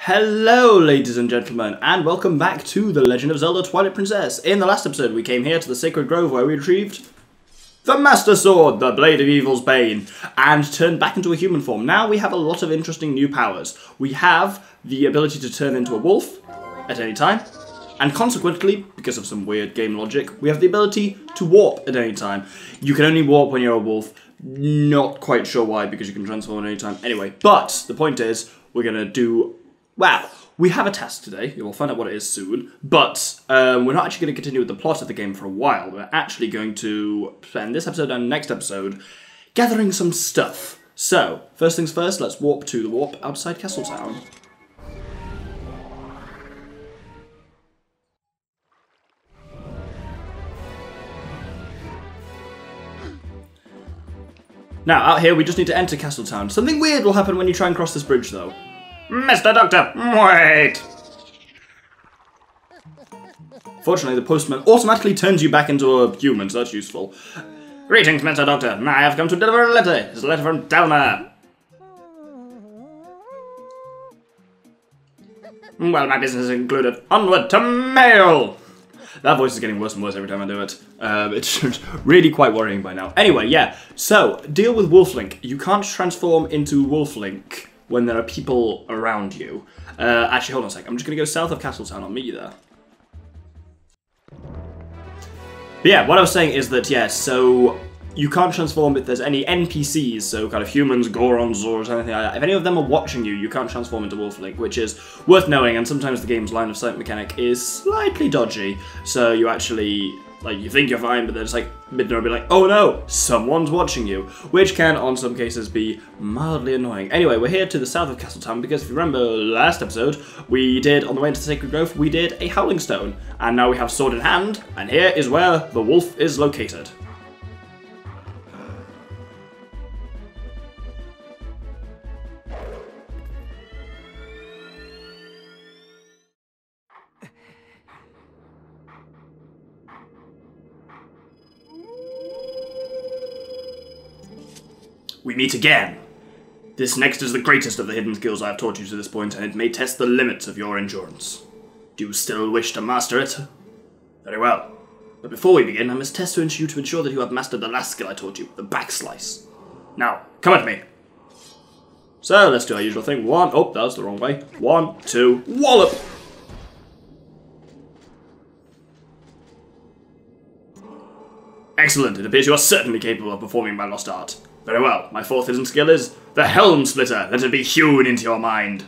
Hello ladies and gentlemen, and welcome back to The Legend of Zelda Twilight Princess. In the last episode we came here to the Sacred Grove where we retrieved the Master Sword, the Blade of Evil's Bane, and turned back into a human form. Now we have a lot of interesting new powers. We have the ability to turn into a wolf at any time, and consequently, because of some weird game logic, we have the ability to warp at any time. You can only warp when you're a wolf, not quite sure why, because you can transform at any time. Anyway, but the point is, we're gonna do... Wow, we have a task today. You'll find out what it is soon. But we're not actually going to continue with the plot of the game for a while. We're actually going to spend this episode and next episode gathering some stuff. So, first things first, let's warp to the warp outside Castletown. Now, out here, we just need to enter Castletown. Something weird will happen when you try and cross this bridge, though. Mr. Doctor, wait! Fortunately, the postman automatically turns you back into a human, so that's useful. Greetings, Mr. Doctor. I have come to deliver a letter. It's a letter from Delma. Well, my business is included. Onward to mail! That voice is getting worse and worse every time I do it. It's really quite worrying by now. Anyway, yeah. So, deal with Wolflink. You can't transform into Wolflink when there are people around you. Actually, hold on a sec. I'm just going to go south of Castletown. I'll meet you there. But yeah, what I was saying is that, yeah, so you can't transform if there's any NPCs, so kind of humans, Gorons, or anything like that. If any of them are watching you, you can't transform into Wolflink, which is worth knowing, and sometimes the game's line of sight mechanic is slightly dodgy. So you actually... like, you think you're fine, but then it's like, mid-note be like, oh no, someone's watching you, which can, on some cases, be mildly annoying. Anyway, we're here to the south of Castletown, because if you remember last episode, we did, on the way into the Sacred Grove, we did a Howling Stone, and now we have sword in hand, and here is where the wolf is located. We meet again. This next is the greatest of the hidden skills I have taught you to this point, and it may test the limits of your endurance. Do you still wish to master it? Very well. But before we begin, I must test you to ensure that you have mastered the last skill I taught you, the backslice. Now, come at me. So, let's do our usual thing. One, oh, that was the wrong way. 1, 2, wallop! Excellent, it appears you are certainly capable of performing my lost art. Very well, my fourth hidden skill is the Helm Splitter. Let it be hewn into your mind.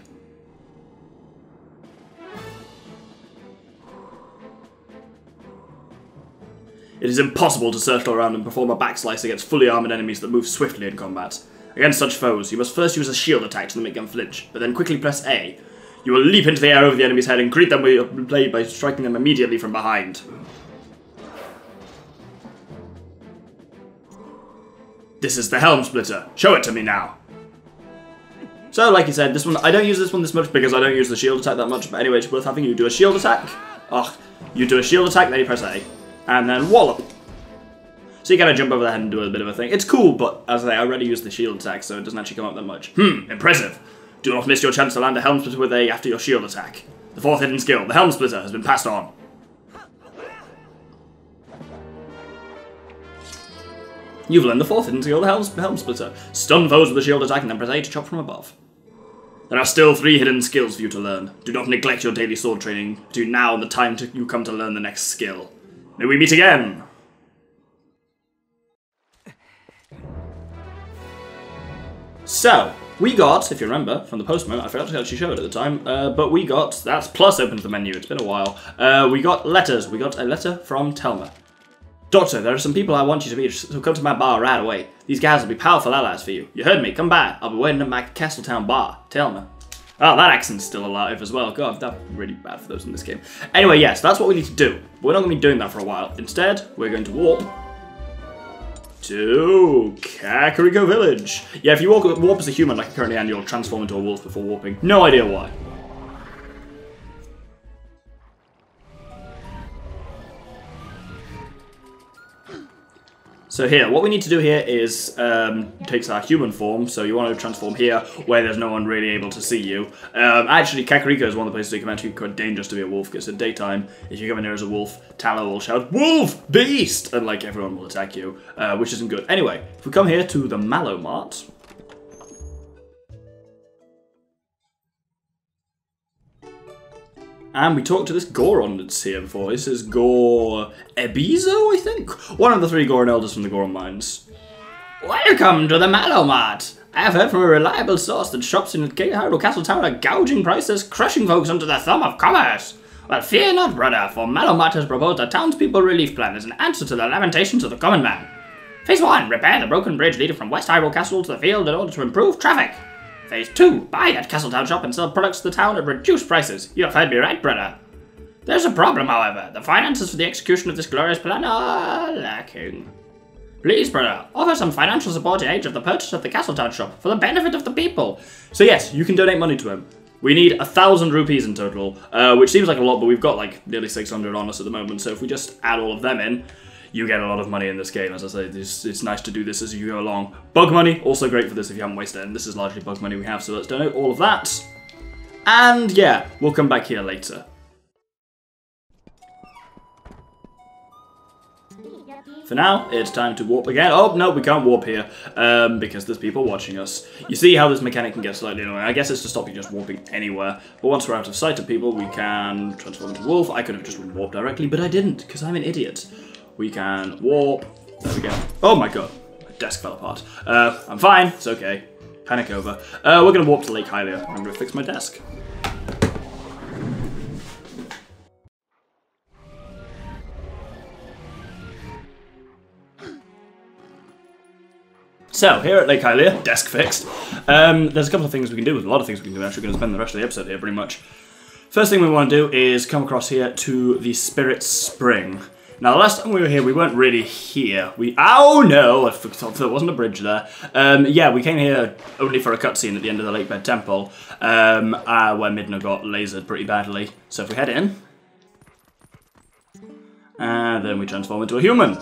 It is impossible to circle around and perform a backslice against fully armoured enemies that move swiftly in combat. Against such foes, you must first use a shield attack to make them flinch, but then quickly press A. You will leap into the air over the enemy's head and greet them with your blade by striking them immediately from behind. This is the Helm Splitter. Show it to me now. So, like you said, this one, I don't use this one this much because I don't use the shield attack that much, but anyway, it's worth having. You do a shield attack. You do a shield attack, then you press A. And then wallop. So you kind of jump over the head and do a bit of a thing. It's cool, but as I say, I already used the shield attack, so it doesn't actually come up that much. Impressive. Do not miss your chance to land a Helm Splitter with A after your shield attack. The fourth hidden skill, the Helm Splitter, has been passed on. You've learned the fourth hidden skill, the Helm Splitter. Stun foes with a shield attack and then press A to chop from above. There are still 3 hidden skills for you to learn. Do not neglect your daily sword training between now and the time you come to learn the next skill. May we meet again! So, we got, if you remember, from the postman, I forgot to actually show it at the time, but we got, that's plus open to the menu, it's been a while. We got letters. We got a letter from Telma. Doctor, there are some people I want you to meet, so come to my bar right away. These guys will be powerful allies for you. You heard me, come by. I'll be waiting at my Castletown bar. Telma. Oh, that accent's still alive as well. God, that's really bad for those in this game. Anyway, yes, that's what we need to do. But we're not going to be doing that for a while. Instead, we're going to warp to Kakariko Village. Yeah, if you warp as a human like you currently am, you'll transform into a wolf before warping. No idea why. So here, what we need to do here is takes our human form, so you want to transform here where there's no one really able to see you. Actually, Kakariko is one of the places you come into quite dangerous to be a wolf, because at daytime, if you come in here as a wolf, Tallow will shout, "Wolf! Beast!" and like everyone will attack you, which isn't good. Anyway, if we come here to the Mallow Mart, and we talked to this Goron that's here before. This is Gor Ebizo, I think? One of the 3 Goron elders from the Goron mines. Welcome to the Mallow Mart. I have heard from a reliable source that shops in Hyrule Castle Town are gouging prices, crushing folks under the thumb of commerce. Well, fear not, brother, for Mallow Mart has proposed a townspeople relief plan as an answer to the lamentations of the common man. Phase 1, repair the broken bridge leading from West Hyrule Castle to the field in order to improve traffic. Phase 2, buy that Castletown shop and sell products to the town at reduced prices. You have heard me right, brother. There's a problem, however. The finances for the execution of this glorious plan are lacking. Please, brother, offer some financial support in aid of the purchase of the Castletown shop for the benefit of the people. So yes, you can donate money to him. We need 1,000 rupees in total, which seems like a lot, but we've got like nearly 600 on us at the moment, so if we just add all of them in, you get a lot of money in this game. As I say, it's nice to do this as you go along. Bug money, also great for this if you haven't wasted it, and this is largely bug money we have, so let's donate all of that. And yeah, we'll come back here later. For now, it's time to warp again. Oh, no, we can't warp here, because there's people watching us. You see how this mechanic can get slightly annoying. I guess it's to stop you just warping anywhere. But once we're out of sight of people, we can transform into wolf. I could have just warped directly, but I didn't, because I'm an idiot. We can warp. There we go. Oh my god. My desk fell apart. I'm fine. It's okay. Panic over. We're going to warp to Lake Hylia. I'm going to fix my desk. So, here at Lake Hylia, desk fixed, there's a couple of things we can do. There's a lot of things we can do. We're actually going to spend the rest of the episode here, pretty much. First thing we want to do is come across here to the Spirit Spring. Now, the last time we were here, we weren't really here. Oh no, I thought there wasn't a bridge there. Yeah, we came here only for a cutscene at the end of the Lakebed Temple, where Midna got lasered pretty badly. So if we head in, and then we transform into a human.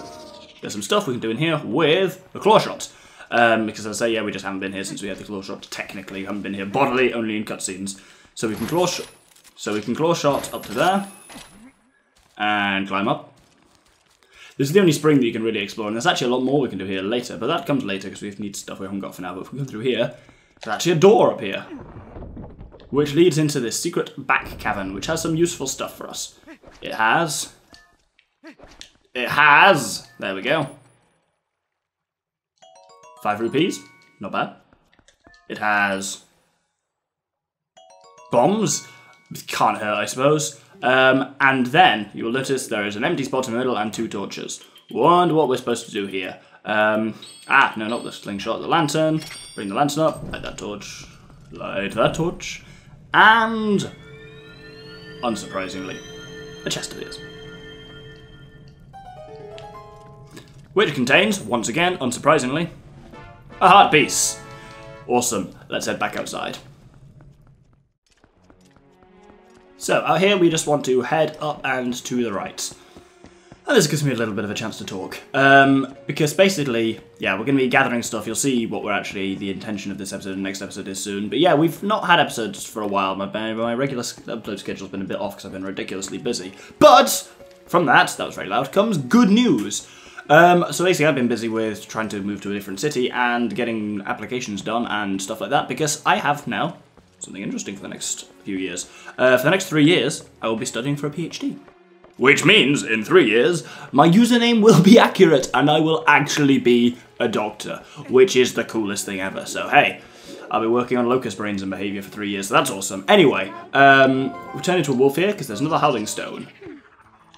There's some stuff we can do in here with the claw shot. Because as I say, yeah, we just haven't been here since we had the claw shot. Technically, we haven't been here bodily, only in cutscenes. So we can claw shot up to there, and climb up. This is the only spring that you can really explore, and there's actually a lot more we can do here later, but that comes later because we need stuff we haven't got for now. But if we come through here, there's actually a door up here, which leads into this secret back cavern, which has some useful stuff for us. It has, there we go, 5 rupees, not bad. It has bombs, can't hurt I suppose. And then you'll notice there is an empty spot in the middle and 2 torches. Wonder what we're supposed to do here. No, not the slingshot, the lantern. Bring the lantern up, light that torch, and, unsurprisingly, a chest of ears. Which contains, once again, unsurprisingly, a heart piece. Awesome, let's head back outside. So, out here we just want to head up and to the right. And this gives me a little bit of a chance to talk. Because basically, yeah, we're going to be gathering stuff. You'll see what we're actually, the intention of this episode and next episode is soon. But yeah, we've not had episodes for a while. My regular upload schedule's been a bit off because I've been ridiculously busy. But, from that was very loud, comes good news. So basically I've been busy with trying to move to a different city and getting applications done and stuff like that. Because I have now something interesting for the next few years. For the next 3 years, I will be studying for a PhD. Which means, in 3 years, my username will be accurate and I will actually be a doctor, which is the coolest thing ever. So hey, I'll be working on locust brains and behaviour for 3 years, so that's awesome. Anyway, we turn into a wolf here because there's another howling stone.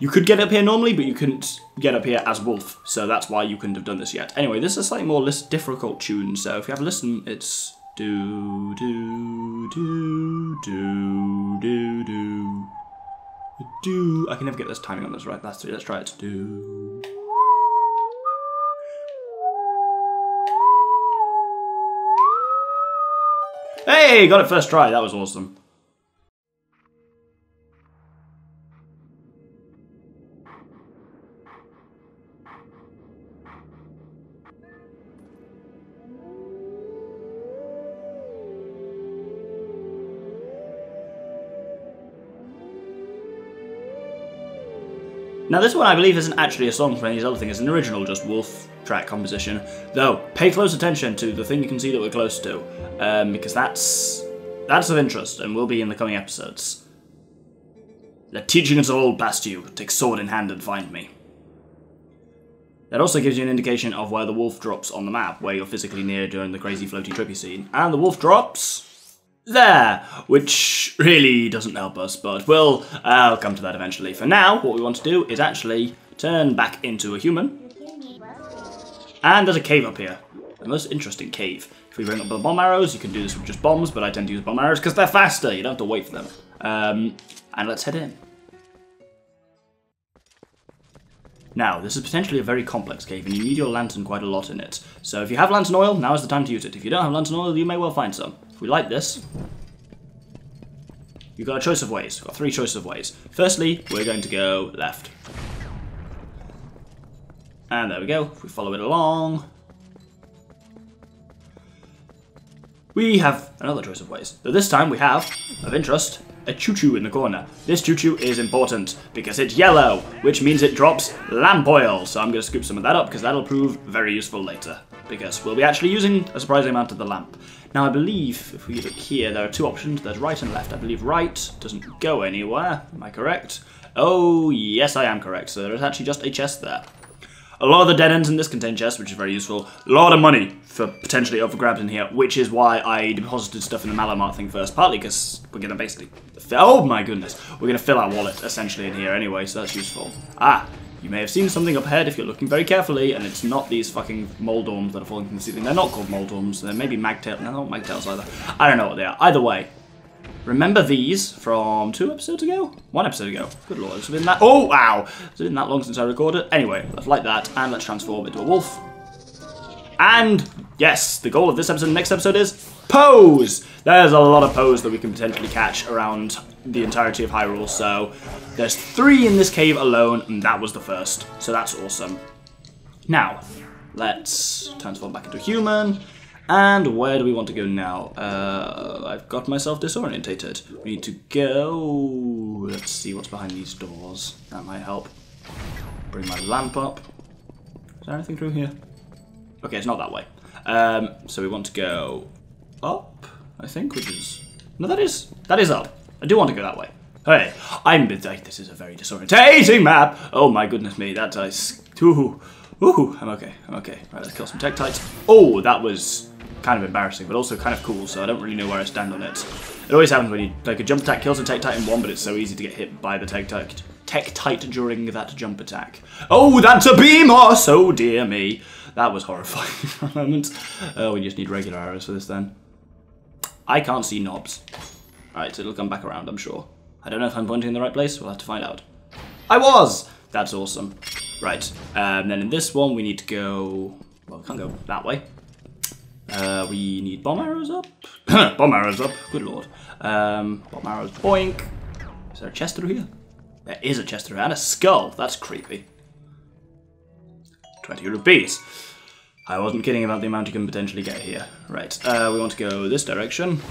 You could get up here normally, but you couldn't get up here as wolf, so that's why you couldn't have done this yet. Anyway, this is a slightly more difficult tune, so if you have a listen, it's do do do do do do do. I can never get this timing on this right. Let's try it. Do. Hey, got it first try. That was awesome. Now this one I believe isn't actually a song from any of these other things, it's an original just wolf track composition. Though, pay close attention to the thing you can see that we're close to, because that's of interest and will be in the coming episodes. The teaching is all past you. Take sword in hand and find me. That also gives you an indication of where the wolf drops on the map, where you're physically near during the crazy floaty trippy scene. And the wolf drops there, which really doesn't help us, but I'll come to that eventually. For now, what we want to do is actually turn back into a human. And there's a cave up here. The most interesting cave. If we bring up the bomb arrows, you can do this with just bombs, but I tend to use bomb arrows because they're faster. You don't have to wait for them. And let's head in. Now, this is potentially a very complex cave, and you need your lantern quite a lot in it. So if you have lantern oil, now is the time to use it. If you don't have lantern oil, you may well find some. If we light this, you've got a choice of ways. You've got 3 choices of ways. Firstly, we're going to go left. And there we go. If we follow it along, we have another choice of ways. So this time we have, of interest, a choo-choo in the corner. This choo-choo is important because it's yellow, which means it drops lamp oil. So I'm going to scoop some of that up because that'll prove very useful later, because we'll be actually using a surprising amount of the lamp. Now I believe, if we look here, there are 2 options. There's right and left. I believe right doesn't go anywhere. Am I correct? Oh, yes, I am correct. So there is actually just a chest there. A lot of the dead ends in this contain chests, which is very useful. A lot of money for potentially up for grabs in here, which is why I deposited stuff in the Malamart thing first. Partly because we're going to basically... Oh my goodness. We're going to fill our wallet, essentially, in here anyway, so that's useful. Ah, you may have seen something up ahead if you're looking very carefully, and it's not these fucking moldorms that are falling from the ceiling. They're not called moldorms. They're maybe magtails. No, not magtails either. I don't know what they are. Either way. Remember these from 2 episodes ago? 1 episode ago. Good lord, it's been that... Oh, wow! It's been that long since I recorded. Anyway, let's light that, and let's transform into a wolf. And, yes, the goal of this episode and next episode is pose! There's a lot of pose that we can potentially catch around the entirety of Hyrule, so there's 3 in this cave alone, and that was the first. So that's awesome. Now, let's transform back into a human. And where do we want to go now? I've got myself disorientated. We need to go... Let's see what's behind these doors. That might help. Bring my lamp up. Is there anything through here? Okay, it's not that way. So we want to go up, I think, which is... No, that is up. I do want to go that way. Hey, this is a very disorientating map. Oh my goodness me, that dice. Ooh, I'm okay. Right, let's kill some Tektites. Oh, that was kind of embarrassing, but also kind of cool, so I don't really know where I stand on it. It always happens when you take a jump attack, kills a Tektite in one, but it's so easy to get hit by the Tektite during that jump attack. Oh, that's a beam! Oh, dear me. That was horrifying for a moment. Oh, we just need regular arrows for this then. I can't see knobs. Alright, so it'll come back around, I'm sure. I don't know if I'm pointing in the right place, we'll have to find out. I was! That's awesome. Right, then in this one we need to go... Well, we can't go that way. We need bomb arrows up. Bomb arrows up, good lord. Bomb arrows, boink. Is there a chest through here? There is a chest through here, and a skull. That's creepy. 20 rupees. I wasn't kidding about the amount you can potentially get here. Right, we want to go this direction.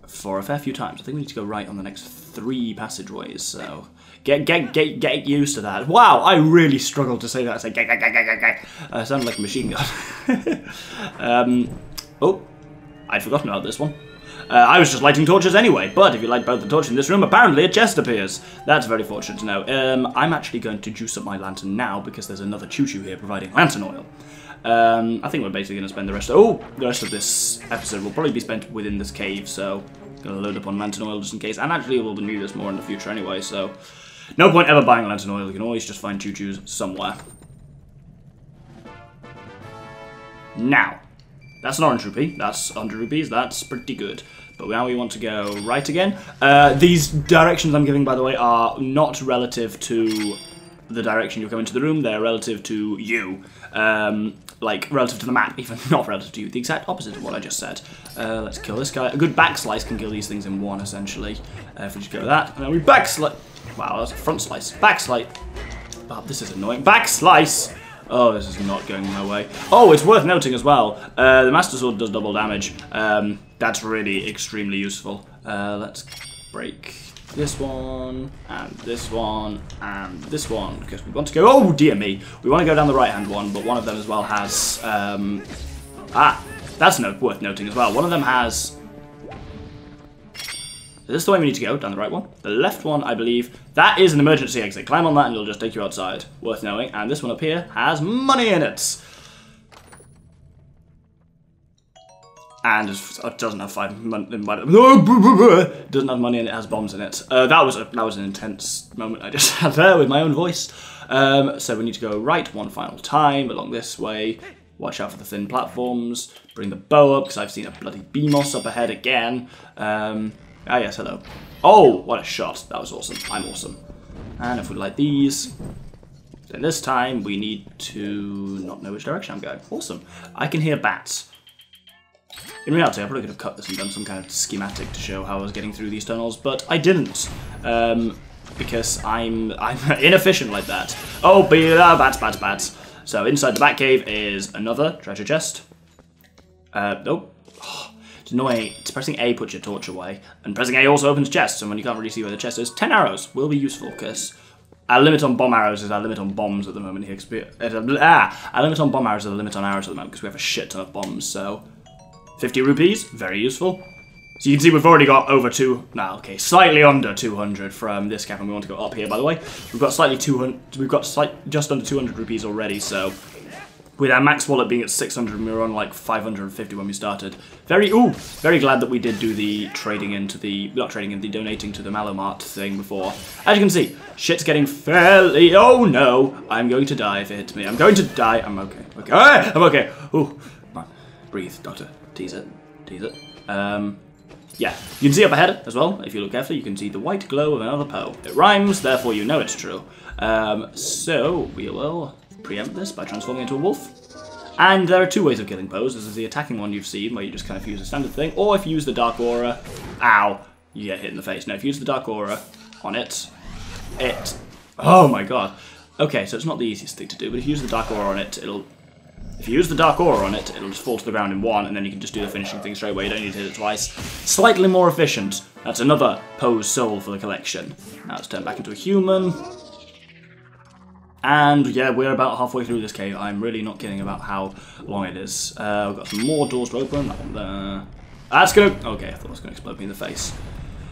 For a fair few times. I think we need to go right on the next 3 passageways, so... Get used to that. Wow, I really struggled to say that. I said get. I sounded like a machine gun. Oh, I'd forgotten about this one. I was just lighting torches anyway, but if you light both the torches in this room, apparently a chest appears. That's very fortunate to know. I'm actually going to juice up my lantern now because there's another choo-choo here providing lantern oil. I think we're basically going to spend the rest of this episode will probably be spent within this cave, so going to load up on lantern oil just in case. And actually we'll need this more in the future anyway, so no point ever buying lantern oil. You can always just find choo-choos somewhere. Now, that's an orange rupee. That's 100 rupees. That's pretty good. But now we want to go right again. These directions I'm giving, by the way, are not relative to the direction you come into the room. They're relative to you. Like, relative to the map, even not relative to you. The exact opposite of what I just said. Let's kill this guy. A good back slice can kill these things in one, essentially. If we just go with that. And then we back slice. Wow, that's a front slice. Back slice. Oh, this is annoying. Back slice! Oh, this is not going my way. Oh, it's worth noting as well. The Master Sword does double damage. That's really extremely useful. Let's break this one, and this one, and this one, because we want to go, oh dear me, we want to go down the right-hand one, but one of them as well has, that's worth noting as well, one of them has, is this the way we need to go, down the right one? The left one, I believe, that is an emergency exit, climb on that and it'll just take you outside, worth knowing, and this one up here has money in it. And it doesn't have doesn't have money and it has bombs in it. That was an intense moment I just had there with my own voice. So we need to go right one final time along this way. Watch out for the thin platforms. Bring the bow up because I've seen a bloody BMOS up ahead again. Yes, hello. Oh, what a shot! That was awesome. I'm awesome. And if we light these, then this time we need to not know which direction I'm going. Awesome. I can hear bats. In reality, I probably could have cut this and done some kind of schematic to show how I was getting through these tunnels, but I didn't, because I'm inefficient like that. Oh, bats. So inside the Batcave is another treasure chest. Nope. Oh, it's annoying. It's pressing A puts your torch away, and pressing A also opens chests, and when you can't really see where the chest is, 10 arrows will be useful, because our limit on bomb arrows is our limit on bombs at the moment here. Our limit on bomb arrows is the limit on arrows at the moment, because we have a shit ton of bombs, so 50 rupees, very useful. So you can see we've already got over slightly under 200 from this cap, and we want to go up here, by the way. We've got just under 200 rupees already, so with our max wallet being at 600 and we were on like 550 when we started. Very glad that we did do the donating to the Malomart thing before. As you can see, shit's getting fairly, oh no, I'm going to die if it hits me. I'm going to die, I'm okay, I'm okay. Ooh, come on, breathe, doctor. Tease it. Yeah, you can see up ahead as well, if you look carefully, you can see the white glow of another Poe. It rhymes, therefore you know it's true. So we will preempt this by transforming into a wolf. And there are two ways of killing Poes. This is the attacking one you've seen, where you just kind of use a standard thing, or if you use the Dark Aura, ow, you get hit in the face. Now if you use the Dark Aura on it, oh my god. Okay, so it's not the easiest thing to do, but if you use the Dark Aura on it, it'll just fall to the ground in one, and then you can just do the finishing thing straight away. You don't need to hit it twice. Slightly more efficient. That's another Poe's soul for the collection. Now let's turn back into a human. And yeah, we're about halfway through this cave. I'm really not kidding about how long it is. We've got some more doors to open. That one there. That's gonna... Okay, I thought it was gonna explode me in the face.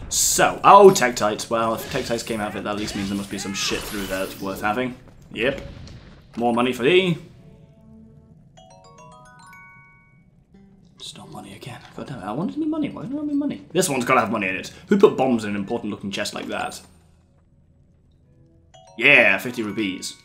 So, oh, Tektites. Well, if Tektites came out of it, that at least means there must be some shit through there that's worth having. Yep. More money for thee. It's not money again. God damn it, I wanted me money. Why don't I have me money? This one's gotta have money in it. Who put bombs in an important looking chest like that? Yeah, 50 rupees.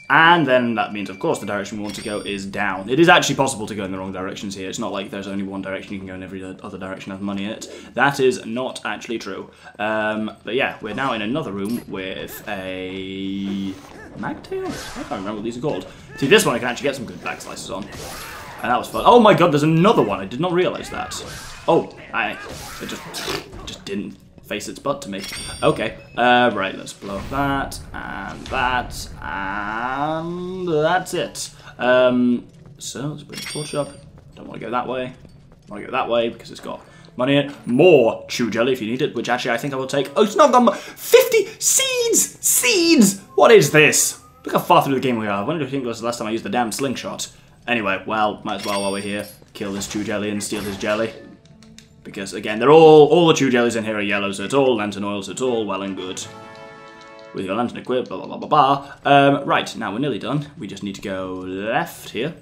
And then that means, of course, the direction we want to go is down. It is actually possible to go in the wrong directions here. It's not like there's only one direction you can go in every other direction has money in it. That is not actually true. But yeah, we're now in another room with a... Magtail? I can't remember what these are called. See, this one I can actually get some good back slices on. And that was fun. Oh my god, there's another one. I did not realise that. Oh, it just didn't face its butt to me. Okay, right, let's blow up that, and that's it. So let's bring the torch up. Don't want to go that way. I want to go that way because it's got money in it. More chew jelly if you need it, which actually I think I will take. Oh, it's not got 50 seeds! Seeds! What is this? Look how far through the game we are. When did you think was the last time I used the damn slingshot? Anyway, well, might as well while we're here, kill this chew jelly and steal his jelly. Because, again, they're all the chew jellies in here are yellow, so it's all lantern oil, so it's all well and good. With your lantern equipped, blah, blah, blah, blah, blah. Right, now we're nearly done. We just need to go left here.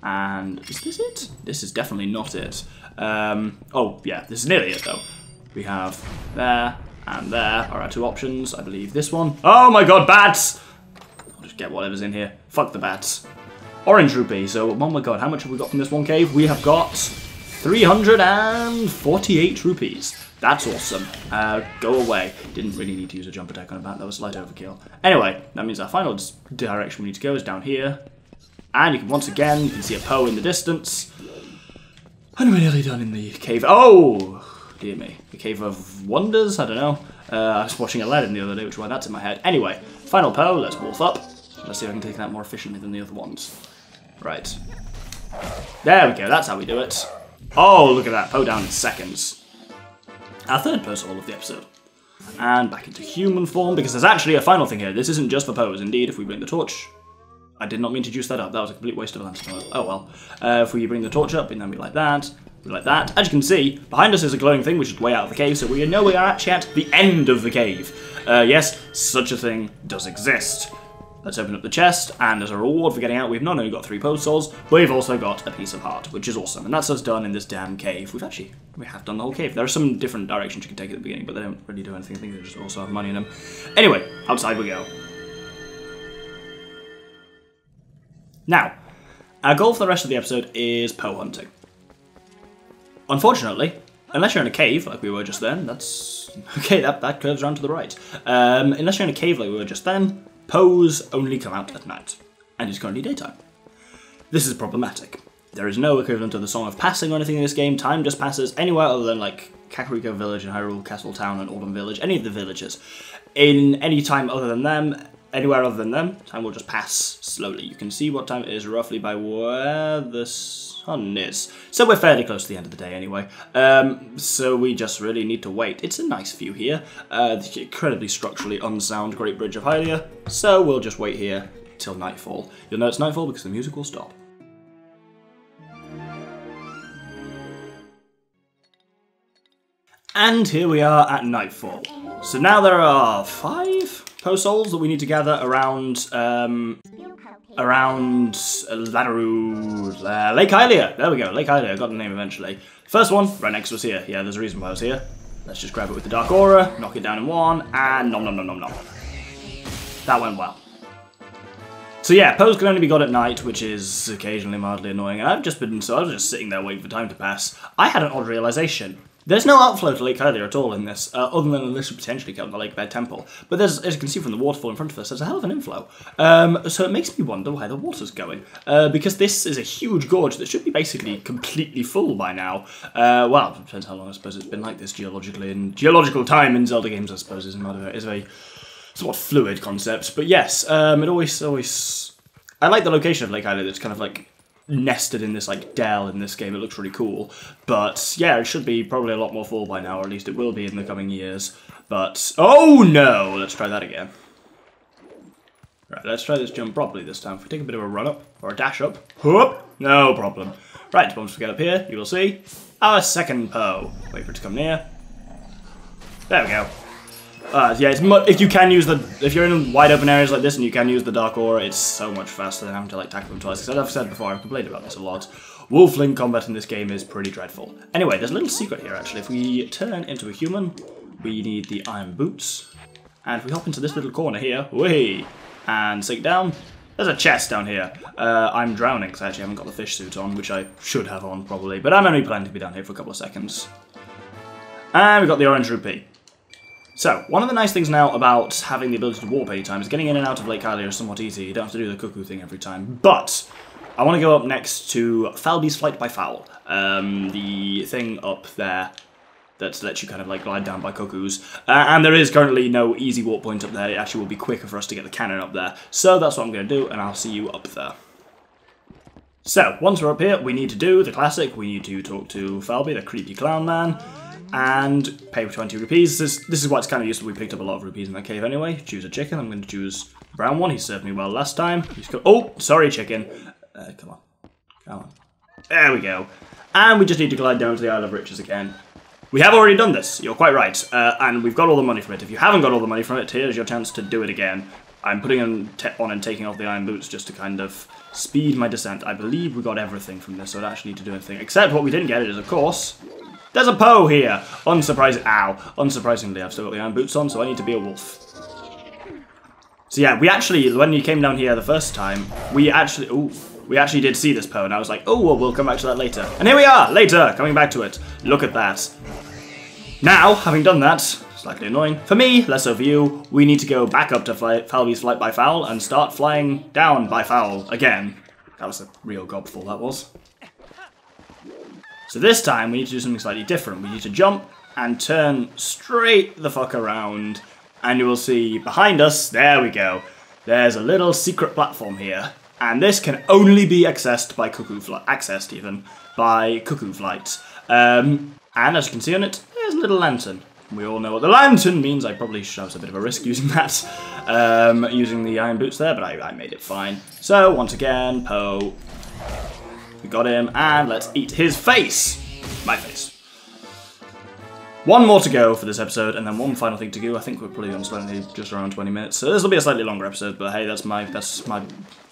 And is this it? This is definitely not it. Oh, yeah, this is nearly it, though. We have there and there are our two options. I believe this one. Oh, my God, bats! I'll just get whatever's in here. Fuck the bats. Orange rupee. So, oh, my God, how much have we got from this one cave? We have got 348 rupees. That's awesome. Go away. Didn't really need to use a jump attack on a bat. That was slight overkill. Anyway, that means our final direction we need to go is down here. And you can once again, you can see a Poe in the distance. And we're nearly done in the cave. Oh, dear me. The Cave of Wonders? I don't know. I was watching Aladdin the other day, which is why that's in my head. Anyway, final Poe. Let's wolf up. Let's see if I can take that more efficiently than the other ones. Right. There we go. That's how we do it. Oh, look at that. Poe down in seconds. our third Poe soul of the episode. And back into human form, because there's actually a final thing here. This isn't just for Poes. Indeed, if we bring the torch... I did not mean to juice that up. That was a complete waste of lantern oil. Oh well. If we bring the torch up, and then we like that, we like that. As you can see, behind us is a glowing thing, which is way out of the cave, so we know we are actually at the end of the cave. Yes, such a thing does exist. Let's open up the chest, and as a reward for getting out, we've not only got 3 Poe souls, but we've also got a piece of heart, which is awesome. And that's us done in this damn cave. We have done the whole cave. There are some different directions you can take at the beginning, but they don't really do anything. I think they just also have money in them. Anyway, outside we go. Now, our goal for the rest of the episode is Poe hunting. Unfortunately, unless you're in a cave, like we were just then, that's... Okay, that curves around to the right. Unless you're in a cave like we were just then, Poes only come out at night, and it's currently daytime. This is problematic. There is no equivalent of the Song of Passing or anything in this game. Time just passes anywhere other than, like, Kakariko Village and Hyrule Castle Town and Autumn Village, any of the villages. In any time other than them, anywhere other than them, time will just pass slowly. You can see what time it is roughly by where the sun is. So we're fairly close to the end of the day anyway. So we just really need to wait. It's a nice view here. The incredibly structurally unsound Great Bridge of Hylia. So we'll just wait here till nightfall. You'll know it's nightfall because the music will stop. And here we are at nightfall. So now there are 5 Poe souls that we need to gather around Lake Hylia. There we go, Lake Hylia. I got the name eventually. First one, right next to us here. Yeah, there's a reason why I was here. Let's just grab it with the Dark Aura, knock it down in 1, and nom nom nom nom nom. That went well. So yeah, Poes can only be got at night, which is occasionally mildly annoying. And I was just sitting there waiting for time to pass. I had an odd realization. There's no outflow to Lake Hylia at all in this, other than this would potentially count the Lake Bed Temple. But there's, as you can see from the waterfall in front of us, there's a hell of an inflow. So it makes me wonder where the water's going. Because this is a huge gorge that should be basically completely full by now. Well, it depends how long I suppose it's been like this geologically. And geological time in Zelda games, I suppose, is a very somewhat fluid concept. But yes, it always... I like the location of Lake Hylia. That's kind of like nested in this like dell in this game. It looks really cool, but yeah, it should be probably a lot more full by now, or at least it will be in the coming years. But oh no, let's try that again. Right, let's try this jump properly this time. If we take a bit of a run up or a dash up, whoop, no problem. Right, once we get up here, you will see our second Poe. Wait for it to come near. There we go. Yeah, if you're in wide open areas like this and you can use the Dark Aura, it's so much faster than having to like tackle them twice. As I've said before, I've complained about this a lot. Wolfling combat in this game is pretty dreadful. Anyway, there's a little secret here actually. If we turn into a human, we need the iron boots. And if we hop into this little corner here, whee, and sink down, there's a chest down here. I'm drowning because I actually haven't got the fish suit on, which I should have on probably, but I'm only planning to be down here for a couple of seconds. And we've got the orange rupee. So, one of the nice things now about having the ability to warp anytime is getting in and out of Lake Hylia is somewhat easy. You don't have to do the cuckoo thing every time. But I want to go up next to Falby's Flight by Fowl. The thing up there that lets you kind of like glide down by cuckoos. And there is currently no easy warp point up there. It actually will be quicker for us to get the cannon up there. So that's what I'm going to do, and I'll see you up there. So, once we're up here, we need to do the classic. We need to talk to Falby, the creepy clown man, and pay 20 rupees. This is why it's kind of useful. We picked up a lot of rupees in that cave anyway. Choose a chicken. I'm going to choose the brown one. He served me well last time. Oh, sorry, chicken. Come on. Come on. There we go. And we just need to glide down to the Isle of Riches again. We have already done this. You're quite right. And we've got all the money from it. If you haven't got all the money from it, here's your chance to do it again. I'm putting on and taking off the iron boots just to kind of speed my descent. I believe we got everything from this, so I don't actually need to do anything. Except what we didn't get is, of course, there's a Poe here! Unsurprisingly, I've still got the iron boots on, so I need to be a wolf. So yeah, we actually, when you came down here the first time, we actually did see this Poe, and I was like, oh, well, we'll come back to that later. And here we are, later, coming back to it. Look at that. Now, having done that, slightly annoying, for me, less so for you, we need to go back up to Falby's Flight by Fowl and start flying down by Fowl again. That was a real gobful, that was. So this time, we need to do something slightly different. We need to jump and turn straight the fuck around. And you will see behind us, there we go, there's a little secret platform here. And this can only be accessed by Cuckoo Flight. And as you can see on it, there's a little lantern. We all know what the lantern means. I probably should have a bit of a risk using that, using the iron boots there, but I made it fine. So, once again, Poe. We got him, and let's eat his face. My face. One more to go for this episode, and then one final thing to do. I think we're probably on slightly just around 20 minutes, so this will be a slightly longer episode, but hey, that's my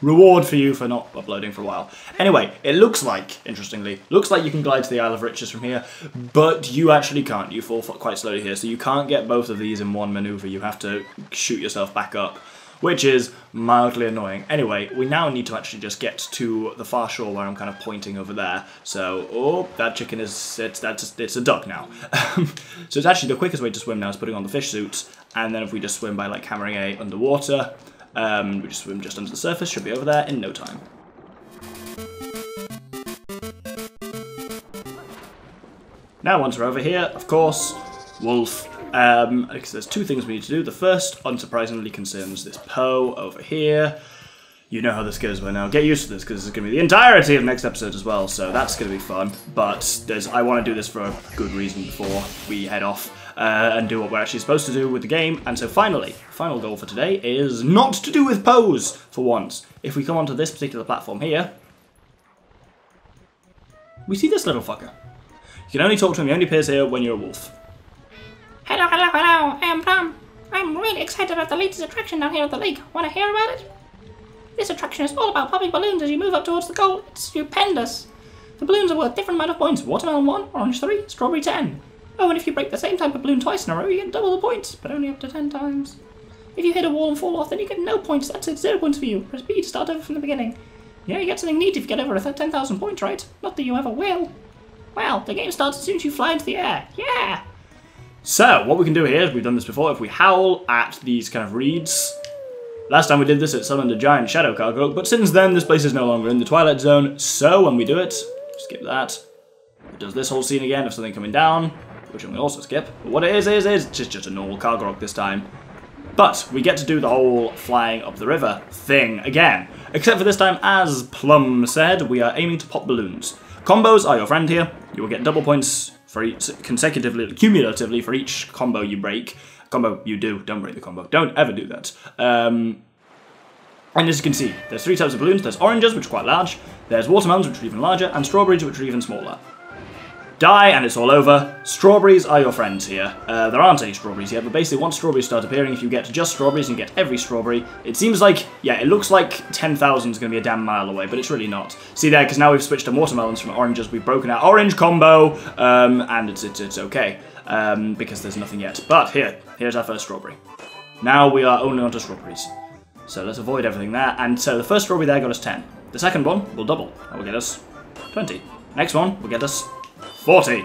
reward for you for not uploading for a while. Anyway, it looks like, interestingly, you can glide to the Isle of Riches from here, but you actually can't. You fall quite slowly here, so you can't get both of these in one maneuver. You have to shoot yourself back up, which is mildly annoying. Anyway, we now need to actually just get to the far shore where I'm kind of pointing over there. So, oh, that chicken is, it's a duck now. So it's actually the quickest way to swim now is putting on the fish suit, and then if we just swim by like hammering A underwater, we just swim just under the surface, should be over there in no time. Now once we're over here, of course, wolf. Because there's two things we need to do. The first, unsurprisingly, concerns this Poe over here. You know how this goes by now. Get used to this, because this is going to be the entirety of next episode as well, so that's going to be fun. But I want to do this for a good reason before we head off and do what we're actually supposed to do with the game. And so finally, final goal for today is not to do with Poes, for once. If we come onto this particular platform here, we see this little fucker. You can only talk to him, he only appears here when you're a wolf. Hello, hello, hello, I am Tom. I'm really excited about the latest attraction down here at the lake. Want to hear about it? This attraction is all about popping balloons as you move up towards the goal. It's stupendous. The balloons are worth different amount of points. Watermelon 1, orange 3, strawberry 10. Oh, and if you break the same type of balloon twice in a row, you get double the points, but only up to 10 times. If you hit a wall and fall off, then you get no points. That's it, 0 points for you. Press B to start over from the beginning. Yeah, you get something neat if you get over 10,000 points, right? Not that you ever will. Well, the game starts as soon as you fly into the air. Yeah! So, what we can do here, is we've done this before, if we howl at these kind of reeds. Last time we did this, it summoned a giant shadow cargo, but since then, this place is no longer in the Twilight Zone, so when we do it, skip that. It does this whole scene again of something coming down, which I'm going to also skip. But what it is just a normal cargo this time. But we get to do the whole flying up the river thing again. Except for this time, as Plum said, we are aiming to pop balloons. Combos are your friend here. You will get double points for each cumulatively for each combo you break. Combo you do, don't break the combo. Don't ever do that. And as you can see, there's 3 types of balloons. There's oranges, which are quite large. There's watermelons, which are even larger, and strawberries, which are even smaller. Die, and it's all over. Strawberries are your friends here. There aren't any strawberries yet, but basically once strawberries start appearing, if you get just strawberries and you get every strawberry, it seems like, yeah, it looks like 10,000 is going to be a damn mile away, but it's really not. See there, because now we've switched to watermelons from oranges, we've broken out orange combo, and it's okay, because there's nothing yet. But here's our first strawberry. Now we are only onto strawberries. So let's avoid everything there, and so the first strawberry there got us 10. The second one will double, that will get us 20. Next one will get us 40,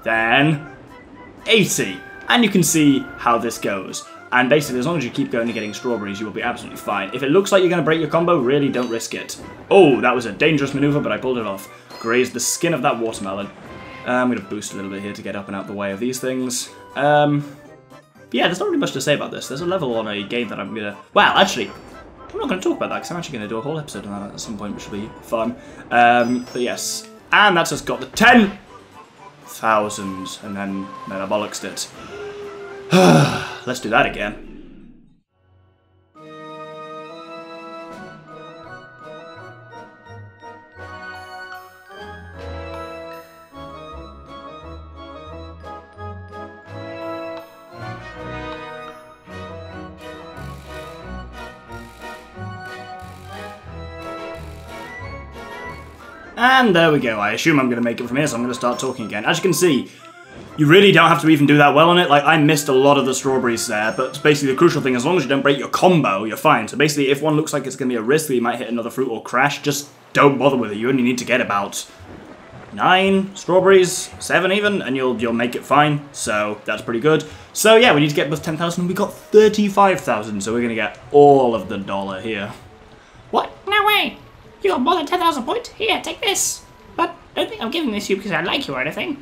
then 80, and you can see how this goes. And basically, as long as you keep going and getting strawberries, you will be absolutely fine. If it looks like you're going to break your combo, really don't risk it. Oh, that was a dangerous maneuver, but I pulled it off. Grazed the skin of that watermelon. I'm going to boost a little bit here to get up and out the way of these things. Yeah, there's not really much to say about this. There's a level on a game that I'm going to... Well, actually, I'm not going to talk about that, because I'm actually going to do a whole episode on that at some point, which will be fun. But yes... And that's just got the 10,000, and then I bollocksed it. Let's do that again. And there we go. I assume I'm going to make it from here, so I'm going to start talking again. As you can see, you really don't have to even do that well on it. Like, I missed a lot of the strawberries there, but basically the crucial thing, as long as you don't break your combo, you're fine. So basically, if one looks like it's going to be a risk that you might hit another fruit or crash, just don't bother with it. You only need to get about 9 strawberries, 7 even, and you'll make it fine. So that's pretty good. So yeah, we need to get both 10,000, and we got 35,000, so we're going to get all of the dollar here. What? No way! You got more than 10,000 points? Here, take this. But don't think I'm giving this to you because I like you or anything.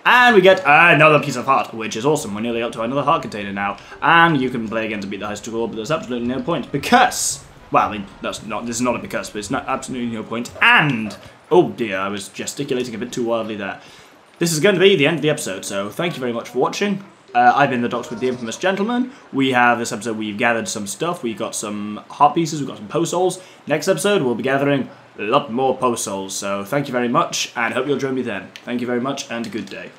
And we get another piece of heart, which is awesome. We're nearly up to another heart container now. And you can play again to beat the high score, but there's absolutely no point because... Well, I mean, this is not a because, but it's not absolutely no point. And... Oh dear, I was gesticulating a bit too wildly there. this is going to be the end of the episode, so thank you very much for watching. I've been the Doctor with the Infamous Gentleman. We have this episode, we've gathered some stuff. We've got some heart pieces, we've got some post souls. Next episode, we'll be gathering a lot more post souls. So thank you very much, and hope you'll join me then. Thank you very much, and good day.